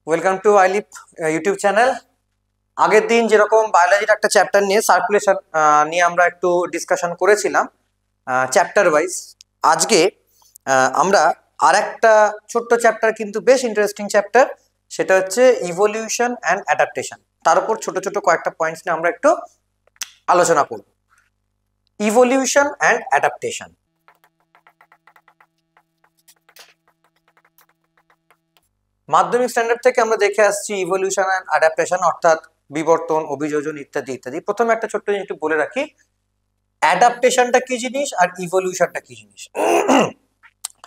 Welcome to আইলিপ YouTube channel. আগের দিন যেরকম বায়োলজির একটা চ্যাপ্টার নিয়ে সার্কুলেশন নিয়ে আমরা একটু ডিসকাশন করেছিলাম চ্যাপ্টার ওয়াইজ। আজকে আমরা আর একটা ছোট্ট চ্যাপ্টার, কিন্তু বেশ ইন্টারেস্টিং চ্যাপ্টার, সেটা হচ্ছে ইভলিউশন অ্যান্ড অ্যাডাপ্টেশন। তার উপর ছোট ছোট কয়েকটা পয়েন্টস নিয়ে আমরা একটু আলোচনা করব। Evolution and adaptation. মাধ্যমিক স্ট্যান্ডার্ড থেকে আমরা দেখে আসছি ইভলিউশন অ্যান্ড অ্যাডাপ্টেশন, অর্থাৎ বিবর্তন, অভিযোজন ইত্যাদি ইত্যাদি। প্রথমে একটা ছোট্ট জিনিস একটু বলে রাখি, অ্যাডাপ্টেশনটা কি জিনিস আর ইভলিউশনটা কি জিনিস।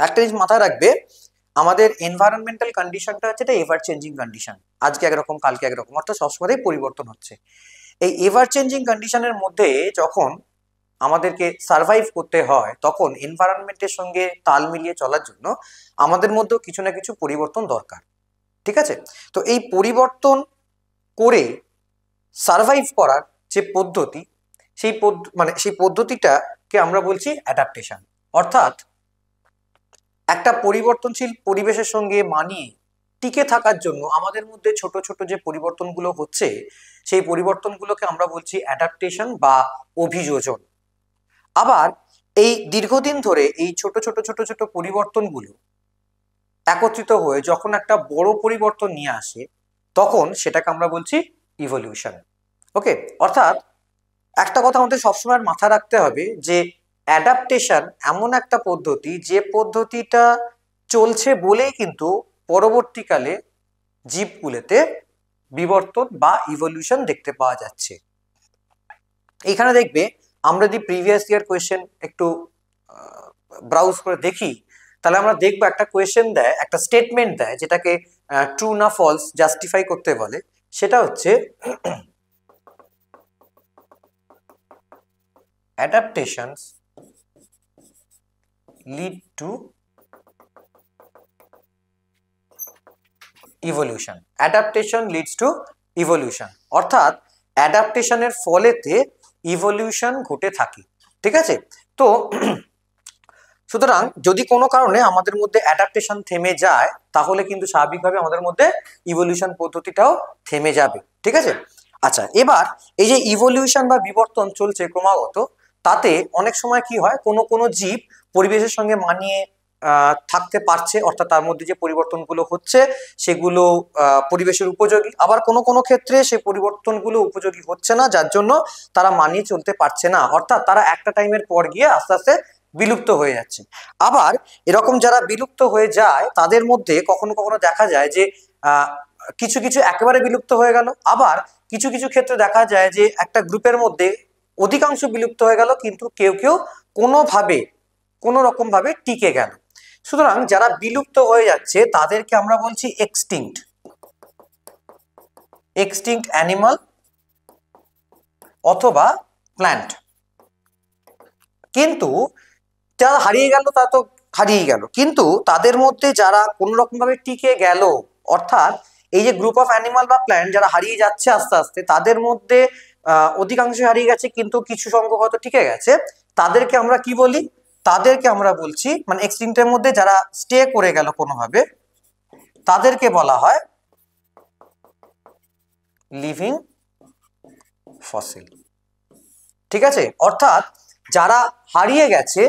একটা জিনিস মাথায় রাখবে, আমাদের এনভায়রনমেন্টাল কন্ডিশনটা হচ্ছে এটা এভার চেঞ্জিং কন্ডিশন। আজকে একরকম, কালকে একরকম, অর্থাৎ সবসময়ই পরিবর্তন হচ্ছে। এই এভার চেঞ্জিং কন্ডিশনের মধ্যে যখন আমাদেরকে সার্ভাইভ করতে হয়, তখন এনভায়রনমেন্টের সঙ্গে তাল মিলিয়ে চলার জন্য আমাদের মধ্যেও কিছু না কিছু পরিবর্তন দরকার। ঠিক আছে? তো এই পরিবর্তন করে সার্ভাইভ করার যে পদ্ধতি, সেই পদ্ধতিটাকে আমরা বলছি অ্যাডাপ্টেশন। অর্থাৎ একটা পরিবর্তনশীল পরিবেশের সঙ্গে মানিয়ে টিকে থাকার জন্য আমাদের মধ্যে ছোট ছোট যে পরিবর্তনগুলো হচ্ছে, সেই পরিবর্তনগুলোকে আমরা বলছি অ্যাডাপ্টেশন বা অভিযোজন। আবার এই দীর্ঘদিন ধরে এই ছোট ছোট ছোট ছোট পরিবর্তনগুলো একত্রিত হয়ে যখন একটা বড় পরিবর্তন নিয়ে আসে, তখন সেটাকে আমরা বলছি ইভলিউশন। ওকে, অর্থাৎ একটা কথা আমাদের সবসময় মাথায় রাখতে হবে যে অ্যাডাপ্টেশন এমন একটা পদ্ধতি, যে পদ্ধতিটা চলছে বলেই কিন্তু পরবর্তীকালে জীবগুলোতে বিবর্তন বা ইভলিউশন দেখতে পাওয়া যাচ্ছে। এখানে দেখবে, আমরা যদি প্রিভিয়াস ইয়ার কোয়েশ্চেন একটু ব্রাউজ করে দেখি, তাহলে আমরা দেখবো একটা কোয়েশ্চেন দেয়, একটা স্টেটমেন্ট দেয়, যেটাকে ট্রু না ফলস জাস্টিফাই করতে বলে। সেটা হচ্ছে adaptations lead to evolution. Adaptation leads to evolution, অর্থাৎ অ্যাডাপ্টেশনের ফলেতে ইভলিউশন ঘটে থাকে। ঠিক আছে? তো সুতরাং যদি কোনো কারণে আমাদের মধ্যে অ্যাডাপ্টেশন থেমে যায়, তাহলে কিন্তু স্বাভাবিকভাবে আমাদের মধ্যে ইভলিউশন পদ্ধতিটাও থেমে যাবে। ঠিক আছে? আচ্ছা, এবার এই যে ইভলিউশন বা বিবর্তন চলছে ক্রমাগত, তাতে অনেক সময় কি হয়, কোনো কোনো জীব পরিবেশের সঙ্গে মানিয়ে থাকতে পারছে, অর্থাৎ তার মধ্যে যে পরিবর্তনগুলো হচ্ছে সেগুলো পরিবেশের উপযোগী। আবার কোনো কোনো ক্ষেত্রে সেই পরিবর্তনগুলো উপযোগী হচ্ছে না, যার জন্য তারা মানিয়ে চলতে পারছে না, অর্থাৎ তারা একটা টাইমের পর গিয়ে আস্তে আস্তে বিলুপ্ত হয়ে যাচ্ছে। আবার এরকম যারা বিলুপ্ত হয়ে যায়, তাদের মধ্যে কখনো কখনো দেখা যায় যে কিছু কিছু একেবারে বিলুপ্ত হয়ে গেল, আবার কিছু কিছু ক্ষেত্রে দেখা যায় যে একটা গ্রুপের মধ্যে অধিকাংশ বিলুপ্ত হয়ে গেল, কিন্তু কেউ কেউ কোনো রকম ভাবে টিকে গেল। সুতরাং যারা বিলুপ্ত হয়ে যাচ্ছে তাদেরকে আমরা বলছি এক্সটিংক্ট অ্যানিমাল অথবা প্ল্যান্ট। কিন্তু যারা হারিয়ে গেল তা তো হারিয়ে গেল, কিন্তু তাদের মধ্যে যারা কোনো রকম ভাবে টিকে গেল, অর্থাৎ এই যে গ্রুপ অফ অ্যানিমাল বা প্ল্যান্ট যারা হারিয়ে যাচ্ছে আস্তে আস্তে, তাদের মধ্যে অধিকাংশ হারিয়ে গেছে কিন্তু কিছু সংখ্যক হয়তো টিকে গেছে, তাদেরকে আমরা কি বলি? তাদেরকে আমরা বলছি, মানে এক্সটিংক্টের মধ্যে যারা স্টে করে গেল কোনোভাবে, তাদেরকে বলা হয় লিভিং ফসিল। ঠিক আছে? অর্থাৎ যারা হারিয়ে গেছে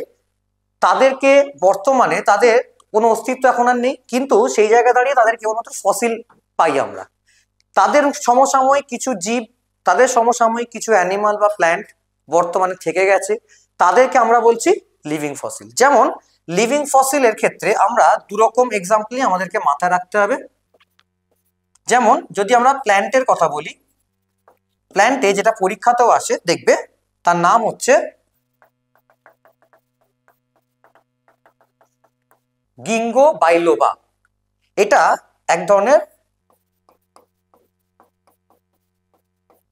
তাদেরকে বর্তমানে তাদের কোনো অস্তিত্ব এখন আর নেই, কিন্তু সেই জায়গায় দাঁড়িয়ে তাদের কেবলমাত্র ফসিল পাই আমরা। তাদের সমসাময়িক কিছু জীব, তাদের সমসাময়িক কিছু অ্যানিমাল বা প্ল্যান্ট বর্তমানে থেকে গেছে, তাদেরকে আমরা বলছি লিভিং ফসিল। যেমন লিভিং ফসিলের ক্ষেত্রে আমরা দুরকম এক্সাম্পলই আমাদেরকে মাথায় রাখতে হবে। যেমন যদি আমরা প্ল্যান্টের কথা বলি, প্ল্যান্টে যেটা পরীক্ষাতেও আসে দেখবে, তার নাম হচ্ছে গিঙ্গো বাইলোবা। এটা এক ধরনের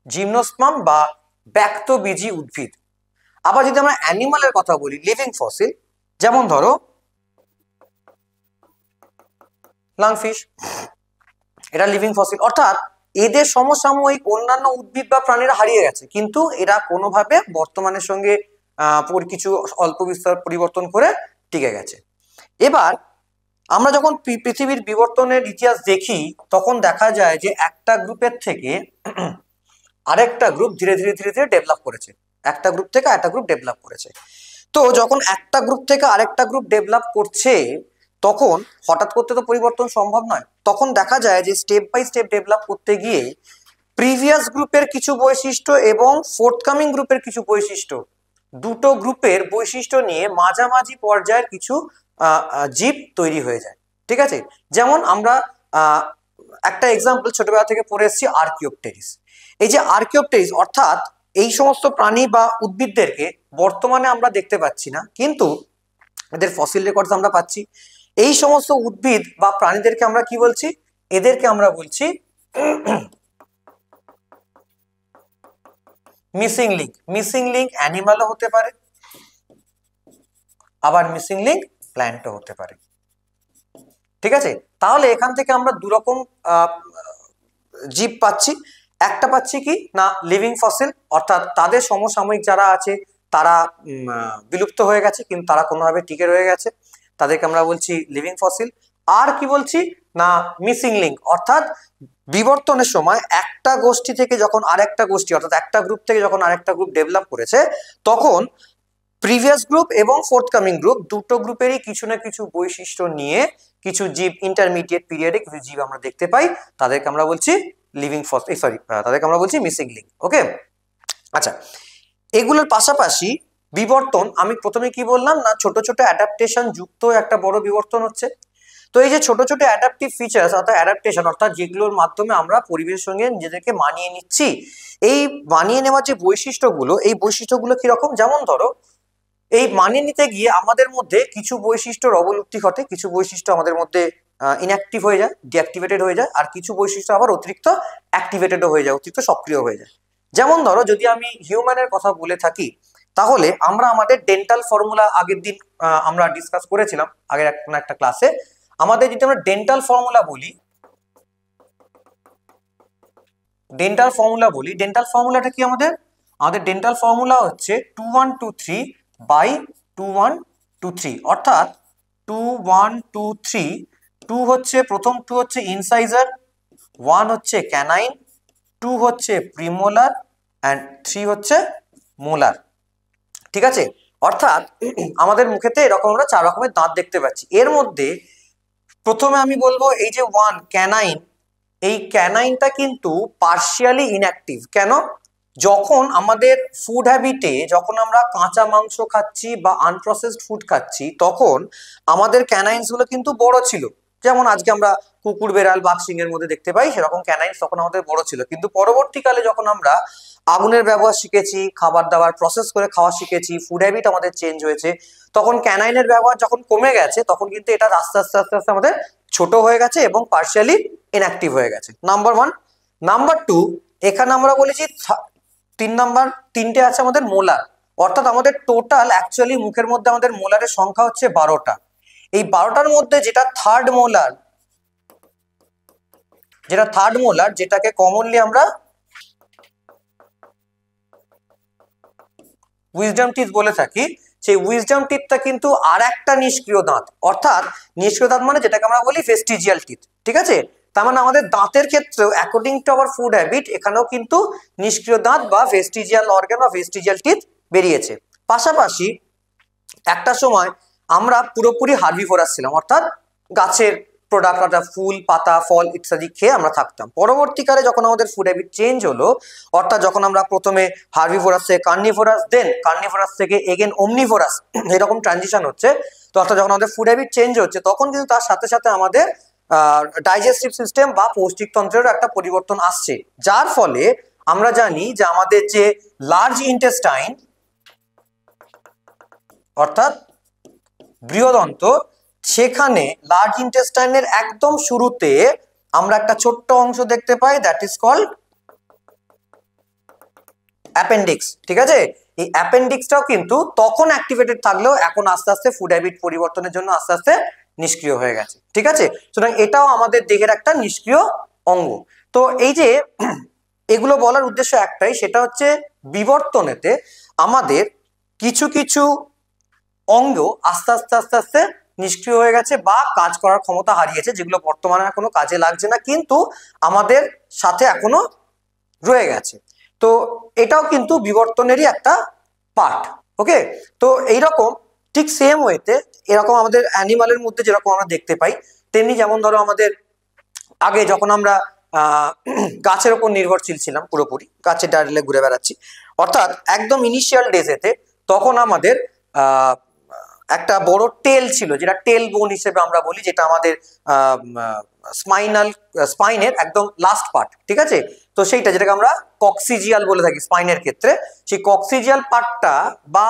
জিমনোস্পার্ম বা ব্যাক্তবীজী উদ্ভিদ। আবার যদি আমরা অ্যানিমালের কথা বলি, লিভিং ফসিল, যেমন ধরো লাংফিশ, এটা লিভিং ফসিল। অর্থাৎ এদের সমসাময়িক অন্যান্য উদ্ভিদ বা প্রাণীরা হারিয়ে গেছে, কিন্তু এরা কোনোভাবে বর্তমানের সঙ্গে কিছু অল্প বিস্তর পরিবর্তন করে টিকে গেছে। এবার আমরা যখন পৃথিবীর বিবর্তনের ইতিহাস দেখি তখন দেখা যায় যে একটা গ্রুপের থেকে আরেকটা গ্রুপ ধীরে ধীরে ধীরে ধীরে ডেভেলপ করেছে, একটা গ্রুপ থেকে আরেকটা গ্রুপ ডেভেলপ করেছে। তো যখন একটা গ্রুপ থেকে আরেকটা গ্রুপ ডেভেলপ করছে তখন হঠাৎ করতে তো পরিবর্তন সম্ভব নয়, তখন দেখা যায় যে স্টেপ বাই স্টেপ ডেভেলপ করতে গিয়ে প্রিভিয়াস গ্রুপের কিছু বৈশিষ্ট্য এবং ফোর্থকামিং গ্রুপের কিছু বৈশিষ্ট্য, দুটো গ্রুপের বৈশিষ্ট্য নিয়ে মাঝামাঝি পর্যায়ের কিছু জীব তৈরি হয়ে যায়। ঠিক আছে, যেমন আমরা একটা এক্সাম্পল ছোটবেলা থেকে পড়ে এসেছি আর্কিওপটেরিস। এই যে আর্কিওপটেরিস অর্থাৎ এই সমস্ত প্রাণী বা উদ্ভিদদেরকে বর্তমানে আমরা দেখতে পাচ্ছি না, কিন্তু এদের ফসিল রেকর্ডস আমরা পাচ্ছি। এই সমস্ত উদ্ভিদ বা প্রাণীদেরকে আমরা কি বলছি? এদেরকে আমরা বলছি মিসিং লিঙ্ক। মিসিং লিঙ্ক অ্যানিমালও হতে পারে, আবার মিসিং লিঙ্ক প্ল্যান্টও হতে পারে। ঠিক আছে, তাহলে এখান থেকে আমরা দুরকম জীব পাচ্ছি। একটা পাচ্ছি কি না, লিভিং ফসিল, অর্থাৎ তাদের সমসাময়িক যারা আছে তারা বিলুপ্ত হয়ে গেছে কিন্তু তারা কোনোভাবে টিকে রয়ে গেছে, তাদেরকে আমরা বলছি লিভিং ফসিল। আর কি বলছি না, মিসিং লিঙ্ক, অর্থাৎ বিবর্তনের সময় একটা গোষ্ঠী থেকে যখন আরেকটা গোষ্ঠী, অর্থাৎ একটা গ্রুপ থেকে যখন আরেকটা গ্রুপ ডেভেলপ করেছে তখন প্রিভিয়াস গ্রুপ এবং ফোর্থকামিং গ্রুপ দুটো গ্রুপেরই কিছু না কিছু বৈশিষ্ট্য নিয়ে কিছু জীব ইন্টারমিডিয়েট পিরিয়ডে কিছু জীব আমরা দেখতে পাই, তাদেরকে আমরা বলছি লিভিং ফসিল, তাদেরকে আমরা বলছি মিসিং লিঙ্ক। ওকে, আচ্ছা, এগুলোর পাশাপাশি বিবর্তন, আমি প্রথমে কি বললাম না, ছোট ছোট অ্যাডাপ্টেশন যুক্ত একটা বড় বিবর্তন হচ্ছে। তো এই যে ছোট ছোট অ্যাডাপটিভ ফিচার্স অর্থাৎ অ্যাডাপ্টেশন, অর্থাৎ যেগুলোর মাধ্যমে আমরা পরিবেশের সঙ্গে নিজেদেরকে মানিয়ে নিচ্ছি, এই মানিয়ে নেওয়ার যে বৈশিষ্ট্যগুলো, এই বৈশিষ্ট্যগুলো কিরকম? যেমন ধরো, এই মানিয়ে নিতে গিয়ে আমাদের মধ্যে কিছু বৈশিষ্ট্যর অবলুপ্তি ঘটে, কিছু বৈশিষ্ট্য আমাদের মধ্যে ইনঅ্যাক্টিভ হয়ে যায়, ডিঅ্যাক্টিভেটেড হয়ে যায়, আর কিছু বৈশিষ্ট্য আবার অতিরিক্ত অ্যাক্টিভেটেডও হয়ে যায়, অতিরিক্ত সক্রিয় হয়ে যায়। যেমন ধরো, যদি আমি হিউম্যানের কথা বলে থাকি তাহলে আমরা আমাদের ডেন্টাল ফর্মুলা আগের দিন আমরা ডিসকাস করেছিলাম আগের একটা ক্লাসে। আমাদের যদি আমরা ডেন্টাল ফর্মুলা বলি, ডেন্টাল ফর্মুলাটা কি আমাদের ডেন্টাল ফর্মুলা হচ্ছে 2123 বাই 2123, অর্থাৎ 2123, 2 হচ্ছে প্রথম 2 হচ্ছে ইনসাইজার, 1 হচ্ছে ক্যানাইন, 2 হচ্ছে প্রিমোলার অ্যান্ড 3 হচ্ছে মোলার। ঠিক আছে, অর্থাৎ আমাদের মুখেতে এরকম আমরা 4 রকমের দাঁত দেখতে পাচ্ছি। এর মধ্যে প্রথমে আমি বলবো এই যে 1 ক্যানাইন, এই ক্যানাইনটা কিন্তু পার্শিয়ালি ইনঅ্যাক্টিভ। কেন? যখন আমাদের ফুড হ্যাবিটে, যখন আমরা কাঁচা মাংস খাচ্ছি বা আনপ্রসেসড ফুড খাচ্ছি তখন আমাদের ক্যানাইন্স গুলো কিন্তু বড় ছিল, যেমন আজকে আমরা কুকুর, বেড়াল, বাঘ, সিংহের মধ্যে দেখতে পাই, সেরকম ক্যানাইন্স তখন আমাদের বড় ছিল। কিন্তু পরবর্তীকালে যখন আমরা আগুনের ব্যবহার শিখেছি, খাবার দাবার প্রসেস করে খাওয়া শিখেছি, ফুড হ্যাবিট আমাদের চেঞ্জ হয়েছে, তখন ক্যানাইনের ব্যবহার যখন কমে গেছে তখন কিন্তু এটা আস্তে আস্তে আস্তে আস্তে আমাদের ছোট হয়ে গেছে এবং পার্শিয়ালি ইনঅ্যাক্টিভ হয়ে গেছে। নাম্বার 1। নাম্বার 2, এখানে আমরা বলেছি 3 নাম্বার 3টে আছে আমাদের মোলার, অর্থাৎ আমাদের টোটাল অ্যাকচুয়ালি মুখের মধ্যে আমাদের মোলারের সংখ্যা হচ্ছে 12টা। এই 12টার মধ্যে যেটা থার্ড মোলার, যেটাকে কমনলি আমরা উইজডম টিথ বলে থাকি, সেই উইজডম টিথটা কিন্তু আর একটা নিষ্ক্রিয় দাঁত, অর্থাৎ নিষ্ক্রিয় দাঁত মানে যেটাকে আমরা বলি ভেস্টিজিয়াল টিথ। ঠিক আছে, তার মানে আমাদের দাঁতের ক্ষেত্রেও according to our food habit এখানেও কিন্তু নিষ্ক্রিয় দাঁত বা ভেস্টিজিয়াল অর্গান বা ভেস্টিজিয়াল টিথ বেরিয়েছে। পাশাপাশি একটা সময় আমরা পুরোপুরি হার্বিভোরাস ছিলাম, অর্থাৎ গাছের প্রোডাক্ট, অর্থাৎ ফুল, পাতা, ফল ইত্যাদি খেয়ে আমরা থাকতাম। পরবর্তীকালে যখন আমাদের ফুড হ্যাবিট চেঞ্জ হলো, অর্থাৎ যখন আমরা প্রথমে হার্বিভোরাস থেকে কার্নিভোরাস, দেন কার্নিভোরাস থেকে এগেন ওমনিভোরাস, এরকম ট্রানজিশন হচ্ছে, তো অর্থাৎ যখন আমাদের ফুড হ্যাবিট চেঞ্জ হচ্ছে তখন কিন্তু তার সাথে সাথে আমাদের ডাইজেস্টিভ সিস্টেম বা পৌষ্টিকতন্ত্রেরও একটা পরিবর্তন আসছে, যার ফলে আমরা জানি যে আমাদের যে লার্জ ইন্টেস্টাইন অর্থাৎ বৃহদন্ত, সেখানে লার্জ ইন্টেস্টাইনের একদম শুরুতে আমরা একটা ছোট্ট অংশ দেখতে পাই, দ্যাট ইজ কল্ড অ্যাপেন্ডিক্স। ঠিক আছে, এই অ্যাপেন্ডিক্সটাও কিন্তু তখন অ্যাক্টিভেটেড থাকলেও এখন আস্তে আস্তে ফুড হ্যাবিট পরিবর্তনের জন্য আস্তে আস্তে নিষ্ক্রিয় হয়ে গেছে। ঠিক আছে, সুতরাং এটাও আমাদের দেহের একটা নিষ্ক্রিয় অঙ্গ। তো এই যে এগুলো বলার উদ্দেশ্য একটাই, সেটা হচ্ছে বিবর্তনেতে আমাদের কিছু কিছু অঙ্গ আস্তে আস্তে আস্তে আস্তে নিষ্ক্রিয় হয়ে গেছে বা কাজ করার ক্ষমতা হারিয়েছে, যেগুলো বর্তমানে কোনো কাজে লাগছে না কিন্তু আমাদের সাথে এখনো রয়ে গেছে। তো এটাও কিন্তু বিবর্তনেরই একটা পার্ট। ওকে, তো এইরকম ঠিক সেম ওয়েতে এরকম আমাদের অ্যানিমালের মধ্যে যেরকম আমরা দেখতে পাই, তেমনি যেমন ধরো আমাদের আগে যখন আমরা গাছের ওপর নির্ভরশীল ছিলাম, পুরোপুরি গাছের ডালে ঘুরে বেড়াচ্ছি, অর্থাৎ একদম ইনিশিয়াল ডেজেতে, তখন আমাদের একটা বড় টেল ছিল, যেটা টেল বোন হিসেবে আমরা বলি, যেটা আমাদের স্পাইনের একদম লাস্ট পার্ট, ঠিক আছে। তো সেইটা যেটাকে আমরা কক্সিজিয়াল বলে থাকি স্পাইনের ক্ষেত্রে, সেই কক্সিজিয়াল পার্টটা বা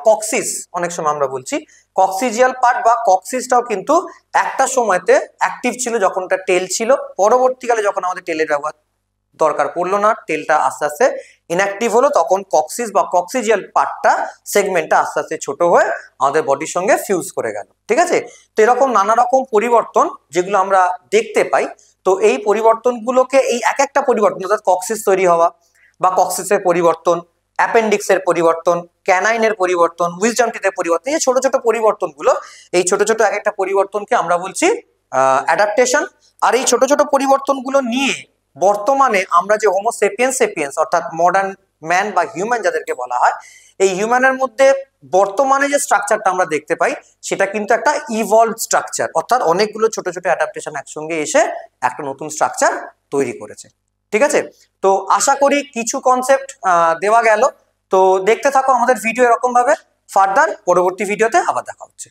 কক্সিস অনেক সময় আমরা বলছি, কক্সিজিয়াল পার্ট বা কক্সিসটাও কিন্তু একটা সময়তে অ্যাক্টিভ ছিল যখন এটা টেল ছিল। পরবর্তীকালে যখন আমাদের টেলের ব্যবহার দরকার পড়লো না, টেলটা আস্তে আস্তে ইনঅ্যাক্টিভ হলো, তখন কক্সিস বা কক্সিজিয়াল পার্টটা সেগমেন্টটা আস্তে আস্তে ছোট হয়ে আমাদের বডির সঙ্গে ফিউজ করে গেল, ঠিক আছে। তো এরকম নানা রকম পরিবর্তন যেগুলো আমরা দেখতে পাই, তো এই পরিবর্তনগুলোকে, এই এক একটা পরিবর্তন অর্থাৎ কক্সিস তৈরি হওয়া বা কক্সিসের পরিবর্তন, অ্যাপেন্ডিক্সের পরিবর্তন, ক্যানাইনের পরিবর্তন, উইজডম টিথের পরিবর্তন, এই ছোট ছোট পরিবর্তনগুলো, এই ছোট ছোট এক একটা পরিবর্তনকে আমরা বলছি অ্যাডাপ্টেশন। আর এই ছোট ছোট পরিবর্তনগুলো নিয়ে বর্তমানে আমরা যে হোমো সেপিয়েন্স অর্থাৎ মডার্ন ম্যান বা হিউম্যান যাদেরকে বলা হয়, এই হিউম্যানের মধ্যে বর্তমানে যে স্ট্রাকচারটা আমরা দেখতে পাই সেটা কিন্তু একটা ইভলভ স্ট্রাকচার, অর্থাৎ অনেকগুলো ছোট ছোট অ্যাডাপ্টেশন একসঙ্গে এসে একটা নতুন স্ট্রাকচার তৈরি করেছে, ঠিক আছে। তো আশা করি কিছু কনসেপ্ট দেওয়া গেল। তো দেখতে থাকো আমাদের ভিডিও এরকম ভাবে, ফার্দার পরবর্তী ভিডিওতে আবার দেখা হচ্ছে।